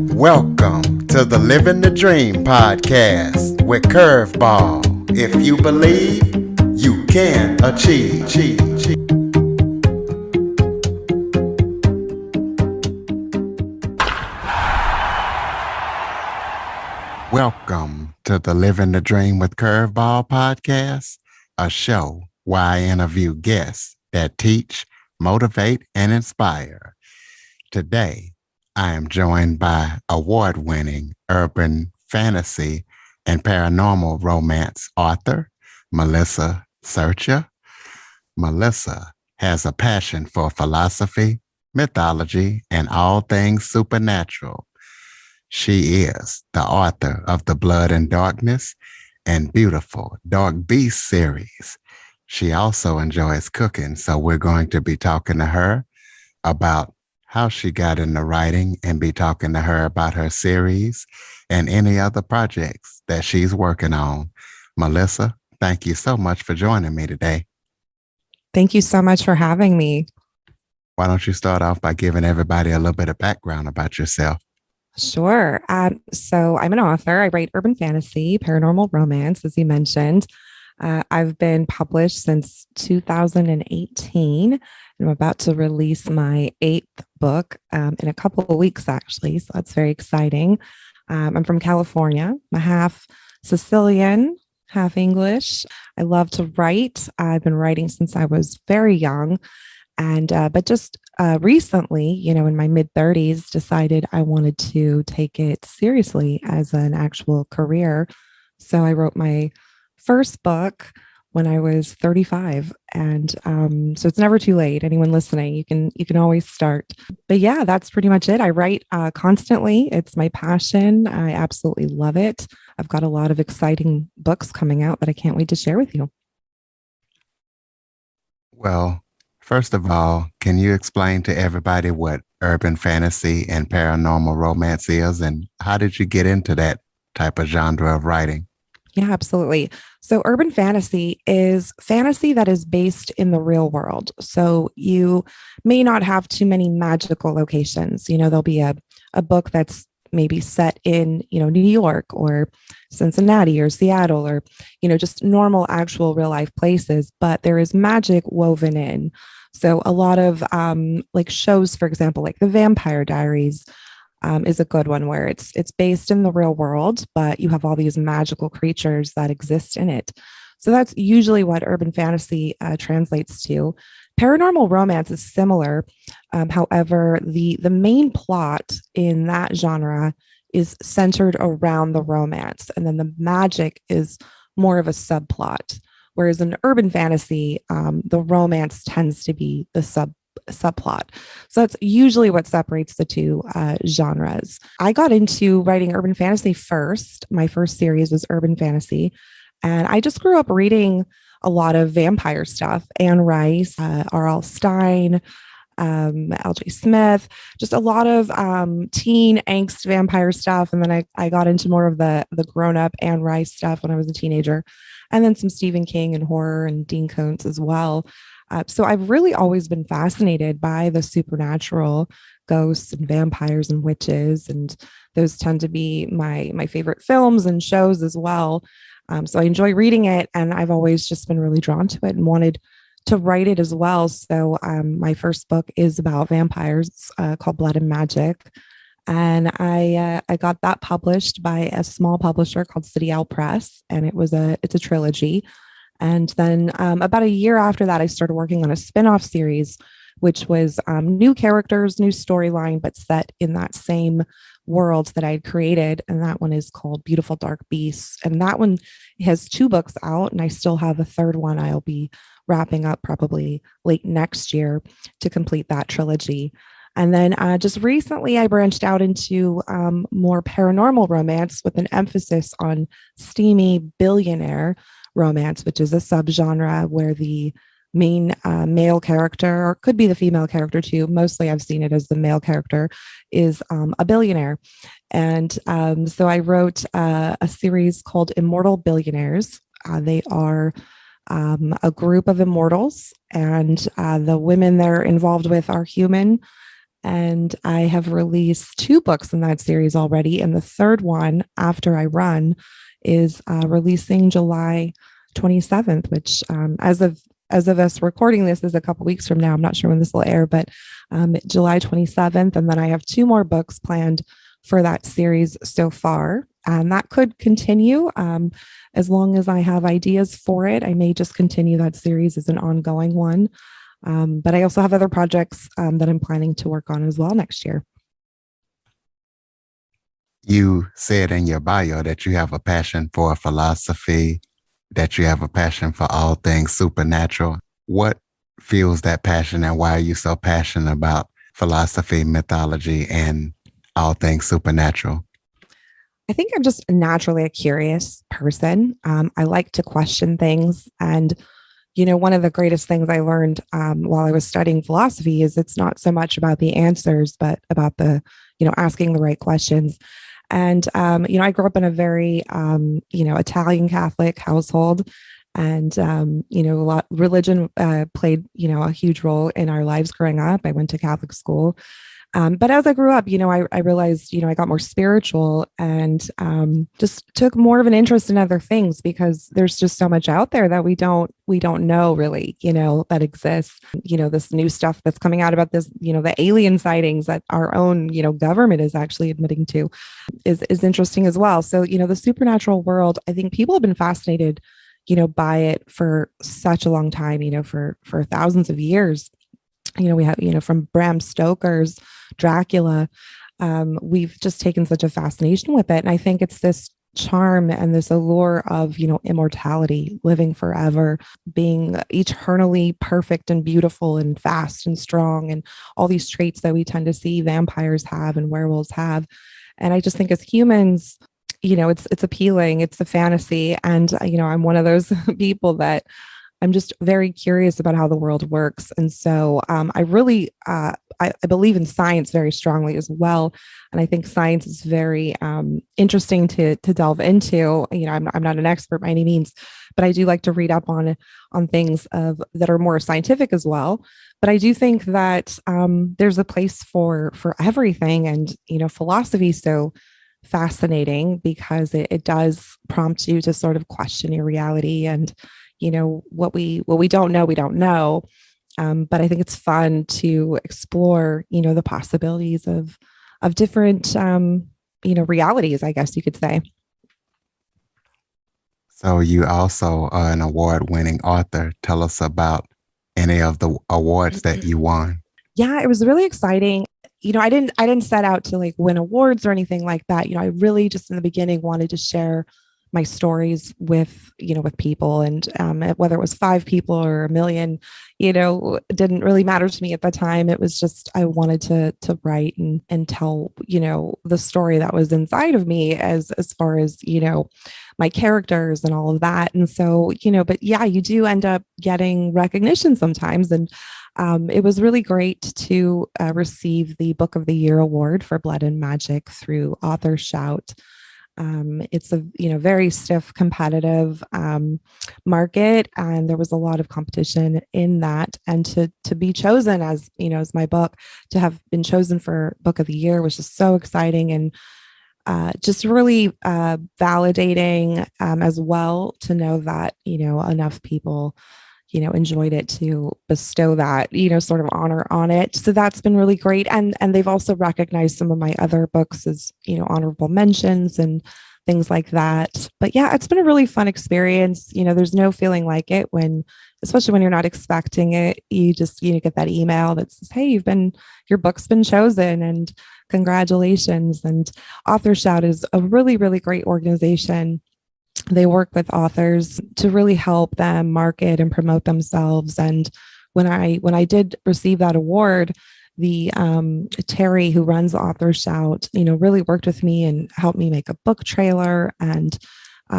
Welcome to the Living the Dream podcast with Curveball. If you believe, you can achieve. Welcome to the Living the Dream with Curveball podcast, a show where I interview guests that teach, motivate, and inspire. Today, I am joined by award-winning urban fantasy and paranormal romance author, Melissa Sercia. Melissa has a passion for philosophy, mythology, and all things supernatural. She is the author of the Blood and Darkness and Beautiful Dark Beast series. She also enjoys cooking, so we're going to be talking to her about how she got into writing and be talking to her about her series and any other projects that she's working on. Melissa, thank you so much for joining me today. Thank you so much for having me. Why don't you start off by giving everybody a little bit of background about yourself? Sure. So I'm an author. I write urban fantasy, paranormal romance, as you mentioned. I've been published since 2018. I'm about to release my 8th book in a couple of weeks, actually. So that's very exciting. I'm from California. I'm half Sicilian, half English. I love to write. I've been writing since I was very young. And but just recently, in my mid-30s, decided I wanted to take it seriously as an actual career. So I wrote my first book when I was 35, and so it's never too late. Anyone listening, you can always start. But yeah, that's pretty much it. I write constantly. It's my passion. I absolutely love it. I've got a lot of exciting books coming out that I can't wait to share with you. Well, first of all, can you explain to everybody what urban fantasy and paranormal romance is, and how did you get into that type of genre of writing? Yeah, absolutely. So urban fantasy is fantasy that is based in the real world. So you may not have too many magical locations. There'll be a book that's maybe set in, New York or Cincinnati or Seattle or, just normal, actual real life places, but there is magic woven in. So a lot of like shows, for example, like the Vampire Diaries, is a good one where it's based in the real world, but you have all these magical creatures that exist in it. So that's usually what urban fantasy translates to. Paranormal romance is similar. However, the main plot in that genre is centered around the romance, and then the magic is more of a subplot. Whereas in urban fantasy, the romance tends to be the subplot. So that's usually what separates the two genres. I got into writing urban fantasy first. My first series was urban fantasy. And I just grew up reading a lot of vampire stuff. Anne Rice, R.L. Stein, L.J. Smith, just a lot of teen angst vampire stuff. And then I got into more of the grown-up Anne Rice stuff when I was a teenager. And then some Stephen King and horror and Dean Koontz as well. So I've really always been fascinated by the supernatural, ghosts and vampires and witches, and those tend to be my favorite films and shows as well. So I enjoy reading it, and I've always just been really drawn to it and wanted to write it as well. So my first book is about vampires, called Blood and Magic, and I got that published by a small publisher called City Owl Press, and it's a trilogy. And then about a year after that, I started working on a spin-off series, which was new characters, new storyline, but set in that same world that I had created. And that one is called Beautiful Dark Beasts. And that one has 2 books out, and I still have a third one I'll be wrapping up probably late next year to complete that trilogy. And then just recently, I branched out into more paranormal romance with an emphasis on steamy billionaire romance, which is a subgenre where the main male character, or could be the female character too, mostly I've seen it as the male character, is a billionaire. And so I wrote a series called Immortal Billionaires. They are a group of immortals, and the women they're involved with are human, And I have released two books in that series already. And the third one, After I Run, is releasing July 27th, which as of us recording this is a couple weeks from now. I'm not sure when this will air, but July 27th. And then I have two more books planned for that series so far. And that could continue as long as I have ideas for it. I may just continue that series as an ongoing one. But I also have other projects that I'm planning to work on as well next year. You said in your bio that you have a passion for philosophy, that you have a passion for all things supernatural. What fuels that passion, and why are you so passionate about philosophy, mythology, and all things supernatural? I think I'm just naturally a curious person. I like to question things. And, one of the greatest things I learned while I was studying philosophy is it's not so much about the answers, but about asking the right questions. And, I grew up in a very, Italian Catholic household. And, a lot religion played, a huge role in our lives growing up. I went to Catholic school. But as I grew up, I realized, I got more spiritual and just took more of an interest in other things because there's just so much out there that we don't know really, that exists. This new stuff that's coming out about this, the alien sightings that our own, government is actually admitting to is interesting as well. So, the supernatural world, I think people have been fascinated, by it for such a long time, for thousands of years. We have, from Bram Stoker's Dracula, we've just taken such a fascination with it. And I think it's this charm and this allure of, immortality, living forever, being eternally perfect and beautiful and fast and strong, and all these traits that we tend to see vampires have and werewolves have. And I just think as humans, it's appealing, it's a fantasy. And, I'm one of those people that I'm just very curious about how the world works. And so I really, I believe in science very strongly as well. And I think science is very interesting to delve into. I'm not an expert by any means, but I do like to read up on things that are more scientific as well. But I do think that there's a place for everything. And, philosophy is so fascinating because it does prompt you to sort of question your reality and what we don't know, we don't know. But I think it's fun to explore, the possibilities of different, realities, I guess you could say. So you also are an award-winning author. Tell us about any of the awards that you won. Yeah, it was really exciting. I didn't set out to like win awards or anything like that. I really just in the beginning wanted to share my stories with people, and whether it was 5 people or a million, it didn't really matter to me at the time. It was just I wanted to write and tell the story that was inside of me as far as my characters and all of that. And so but yeah, you do end up getting recognition sometimes. And it was really great to receive the Book of the Year award for Blood and Magic through Author Shout. It's a very stiff competitive market, and there was a lot of competition in that. And to be chosen as my book, to have been chosen for Book of the Year was just so exciting, and just really validating as well to know that enough people enjoyed it to bestow that, sort of honor on it. So that's been really great. And they've also recognized some of my other books as, honorable mentions and things like that. But yeah, it's been a really fun experience. There's no feeling like it especially when you're not expecting it. You just, get that email that says, hey, your book's been chosen and congratulations. And Author Shout is a really, really great organization. They work with authors to really help them market and promote themselves. And when I did receive that award, the Terry who runs Author Shout, really worked with me and helped me make a book trailer, and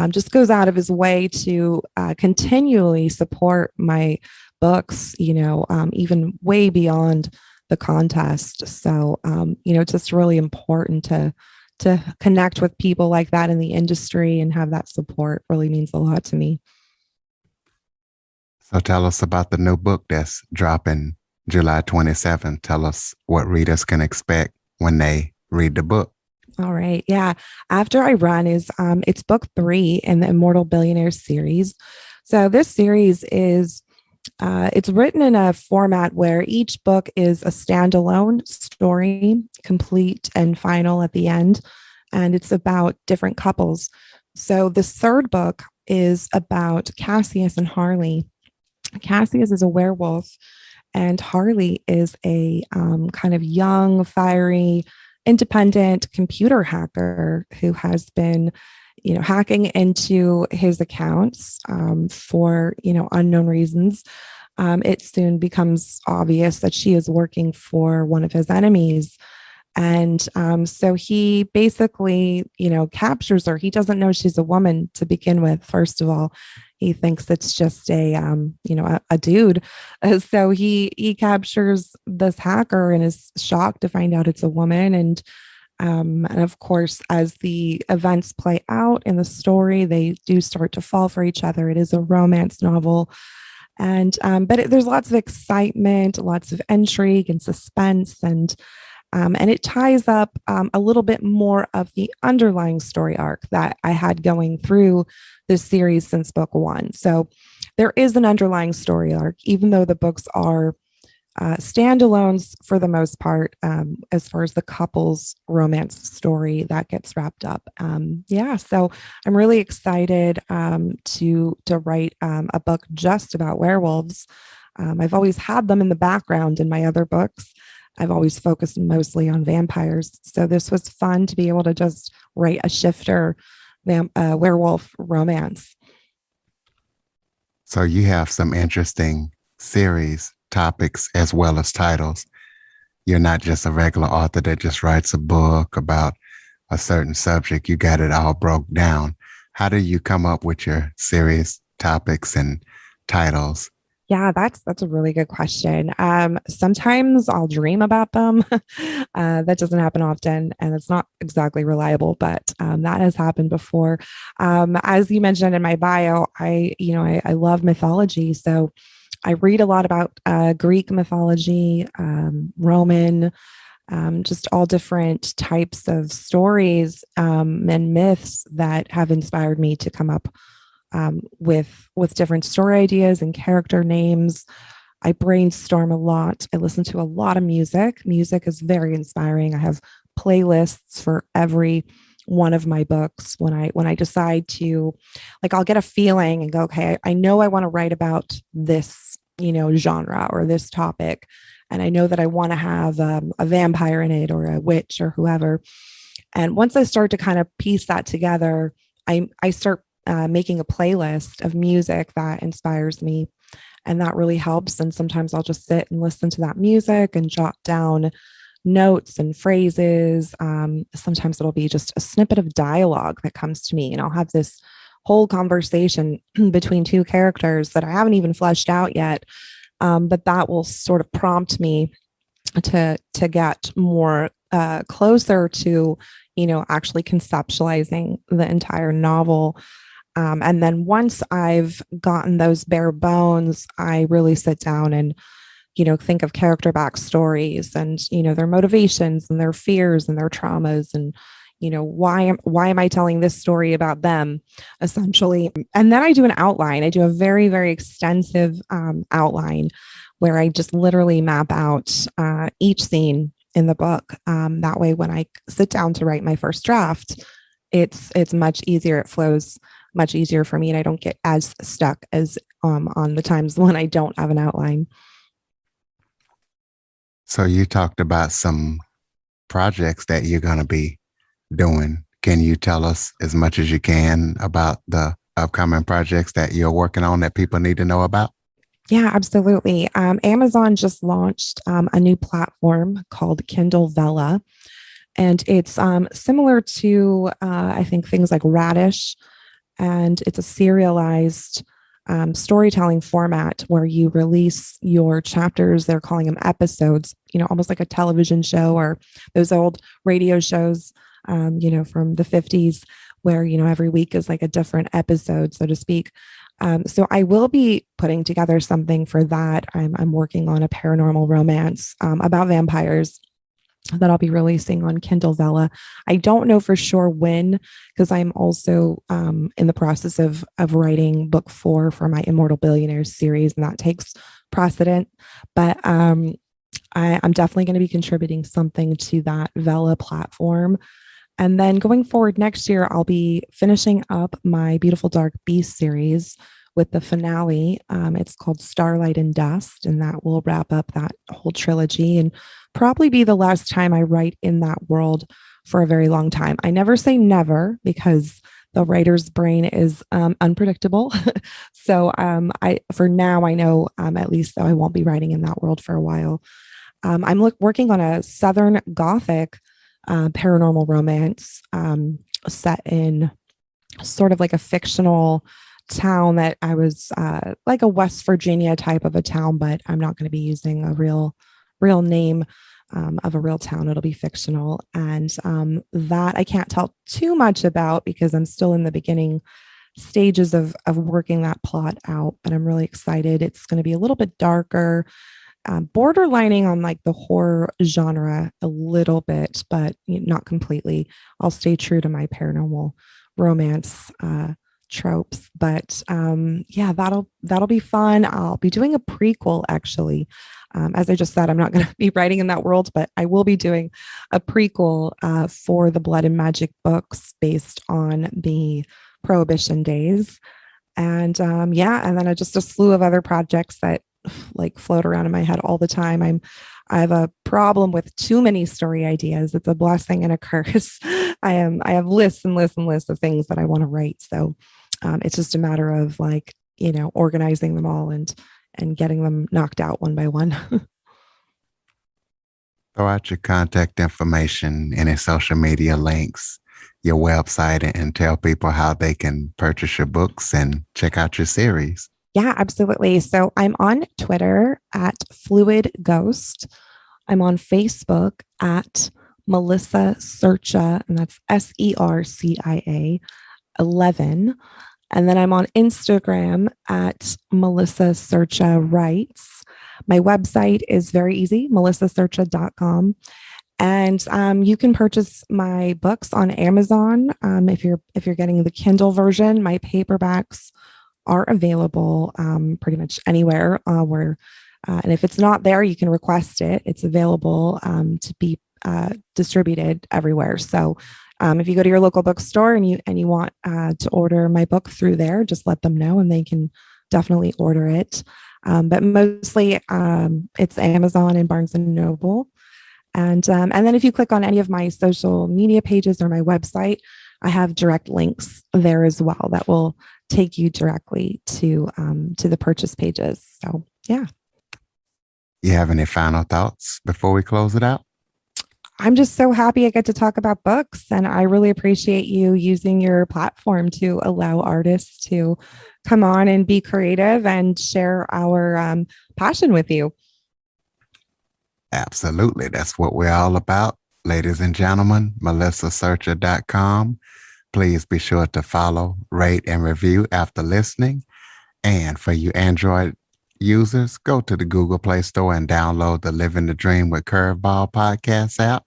just goes out of his way to continually support my books, even way beyond the contest. So, it's just really important to connect with people like that in the industry and have that support really means a lot to me. So tell us about the new book that's dropping July 27th. Tell us what readers can expect when they read the book. All right. Yeah. After I Run is it's book 3 in the Immortal Billionaires series. So this series is it's written in a format where each book is a standalone story, complete and final at the end, and it's about different couples. So this third book is about Cassius and Harley. Cassius is a werewolf, and Harley is a kind of young, fiery, independent computer hacker who has been, hacking into his accounts for, unknown reasons. It soon becomes obvious that she is working for one of his enemies. And so he basically, captures her. He doesn't know she's a woman to begin with, first of all. He thinks it's just a dude. So he captures this hacker and is shocked to find out it's a woman. And of course, as the events play out in the story, they do start to fall for each other. It is a romance novel. And there's lots of excitement, lots of intrigue and suspense, and it ties up a little bit more of the underlying story arc that I had going through this series since book 1. So there is an underlying story arc, even though the books are standalones for the most part, as far as the couple's romance story that gets wrapped up. Yeah, so I'm really excited to write a book just about werewolves. I've always had them in the background in my other books. I've always focused mostly on vampires. So this was fun to be able to just write a shifter werewolf romance. So you have some interesting series topics as well as titles. You're not just a regular author that just writes a book about a certain subject. You got it all broke down. How do you come up with your series topics and titles? Yeah, that's a really good question. Sometimes I'll dream about them. That doesn't happen often, and it's not exactly reliable, but that has happened before. As you mentioned in my bio, I love mythology, so I read a lot about Greek mythology, Roman, just all different types of stories and myths that have inspired me to come up with different story ideas and character names. I brainstorm a lot. I listen to a lot of music. Music is very inspiring. I have playlists for every one of my books. When I decide to, like, I'll get a feeling and go, okay, I know I want to write about this, genre or this topic, and I know that I want to have a vampire in it or a witch or whoever. And once I start to kind of piece that together, I start making a playlist of music that inspires me. And that really helps. And sometimes I'll just sit and listen to that music and jot down notes and phrases. Sometimes it'll be just a snippet of dialogue that comes to me, and I'll have this whole conversation between two characters that I haven't even fleshed out yet. But that will sort of prompt me to get more closer to, actually conceptualizing the entire novel. And then once I've gotten those bare bones, I really sit down and, think of character backstories and, their motivations and their fears and their traumas and, why am I telling this story about them, essentially. And then I do an outline. I do a very, very extensive outline where I just literally map out each scene in the book. That way, when I sit down to write my first draft, it's much easier. It flows much easier for me, and I don't get as stuck as on the times when I don't have an outline. So you talked about some projects that you're going to be doing. Can you tell us as much as you can about the upcoming projects that you're working on that people need to know about? Yeah, absolutely. Amazon just launched a new platform called Kindle Vella, and it's similar to I think things like Radish, and it's a serialized storytelling format where you release your chapters. They're calling them episodes, almost like a television show or those old radio shows, from the 50s, where, every week is like a different episode, so to speak. So I will be putting together something for that. I'm working on a paranormal romance about vampires that I'll be releasing on Kindle Vella. I don't know for sure when, because I'm also in the process of writing book 4 for my Immortal Billionaires series, and that takes precedent. But I'm definitely going to be contributing something to that Vella platform. And then going forward next year, I'll be finishing up my Beautiful Dark Beast series with the finale. It's called Starlight and Dust, and that will wrap up that whole trilogy and probably be the last time I write in that world for a very long time. I never say never because the writer's brain is unpredictable. So for now, I know at least that I won't be writing in that world for a while. I'm working on a Southern Gothic paranormal romance set in sort of like a fictional town that I was like a West Virginia type of a town, but I'm not going to be using a real name of a real town. It'll be fictional. And that I can't tell too much about because I'm still in the beginning stages of working that plot out, but I'm really excited. It's going to be a little bit darker, borderlining on like the horror genre a little bit, but not completely. I'll stay true to my paranormal romance tropes, but yeah, that'll be fun. I'll be doing a prequel actually. As I just said, I'm not going to be writing in that world, but I will be doing a prequel for the Blood and Magic books based on the Prohibition days. And yeah, and then just a slew of other projects that like float around in my head all the time. I have a problem with too many story ideas. It's a blessing and a curse. I have lists and lists and lists of things that I want to write. So it's just a matter of like, organizing them all and getting them knocked out one by one. Throw out your contact information, any social media links, your website, and tell people how they can purchase your books and check out your series. Yeah, absolutely. So I'm on Twitter at Fluid Ghost. I'm on Facebook at Melissa Sercia, and that's SERCIA 11. And then I'm on Instagram at Melissa Sercia Writes. My website is very easy, melissasercia.com. And you can purchase my books on Amazon. If you're getting the Kindle version, my paperbacks are available pretty much anywhere where, and if it's not there, you can request it. It's available to be distributed everywhere. So if you go to your local bookstore and you want to order my book through there, just let them know and they can definitely order it. But mostly it's Amazon and Barnes and Noble. And then if you click on any of my social media pages or my website, I have direct links there as well that will take you directly to the purchase pages. So yeah. You have any final thoughts before we close it out? I'm just so happy I get to talk about books, and I really appreciate you using your platform to allow artists to come on and be creative and share our passion with you. Absolutely. That's what we're all about. Ladies and gentlemen, melissasercia.com. Please be sure to follow, rate, and review after listening. And for you Android users, go to the Google Play Store and download the Living the Dream with Curveball podcast app.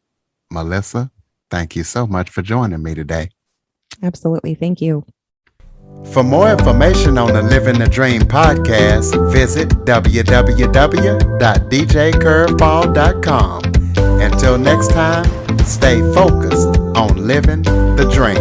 Melissa, thank you so much for joining me today. Absolutely. Thank you. For more information on the Living the Dream podcast, visit www.djcurveball.com. Until next time, stay focused on living the dream.